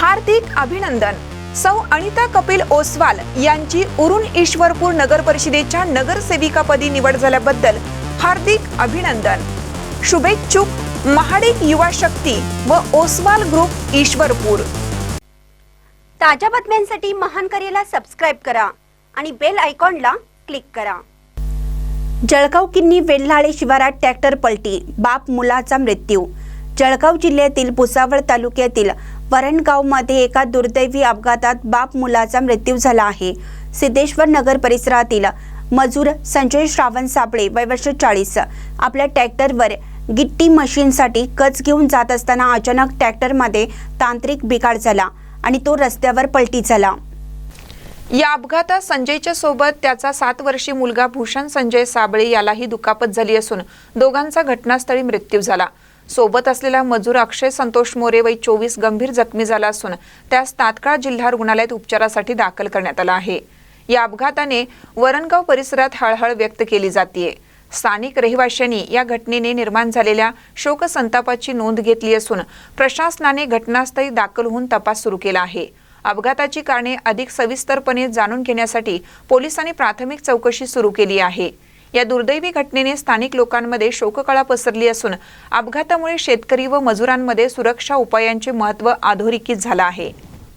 हार्दिक अभिनंदन। सौ अनिता कपिल ओसवाल यांची उरुण ईश्वरपूर नगर परिषदेच्या नगरसेविकापदी निवड झाल्याबद्दल हार्दिक अभिनंदन। शुभेच्छुक महाडिक युवा शक्ती व ओसवाल ग्रुप ईश्वरपूर। ताज्या बातम्यांसाठी महान करेला सबस्क्राइब करा आणि बेल आयकॉनला क्लिक करा। जळगाव किन्नी वेल्हाळे शिवारात ट्रॅक्टर पलटी, बाप मुलाचा मृत्यू। जळगाव जिल्ह्यातील भुसावळ तालुक्यातील वरणगावमध्ये एका दुर्दैवी अपघातात बाप मुलाचा मृत्यू झाला आहे। सिद्धेश्वर नगर परिसरातील मजूर संजय श्रावण साबळे वय वर्ष 40 आपल्या ट्रॅक्टरवर गिट्टी मशीनसाठी कच घेऊन जात असताना अचानक ट्रॅक्टरमध्ये तांत्रिक बिघाड झाला आणि तो रस्त्यावर पलटी झाला। या अपघातात संजयच्या सोबत त्याचा 7 वर्षीय मुलगा भूषण संजय साबळे यालाही दुखापत झाली असून दोघांचा घटनास्थळी मृत्यू झाला। सोबत असलेला मजूर अक्षय संतोष मोरे वय 24 गंभीर जखमी झाला असून त्यास तात्काळ जिल्हा रुग्णालयात उपचारासाठी दाखल करण्यात आला आहे। या अपघाताने वरणगाव परिसरात हळहळ व्यक्त केली जाते। स्थानिक रहिवाशांनी या घटनेने निर्माण झालेल्या शोक संतापाची नोंद घेतली असून प्रशासनाने घटनास्थळी दाखल होऊन तपास सुरू केला आहे। अपघाताची कारणे अधिक सविस्तरपणे जाणून घेण्यासाठी पोलिसांनी प्राथमिक चौकशी सुरू केली आहे। या दुर्दैवी घटनेने स्थानिक लोकांमध्ये शोककळा पसरली असून अपघातामुळे शेतकरी व मजुरांमध्ये सुरक्षा उपायांचे महत्त्व अधोरेखित झाले आहे।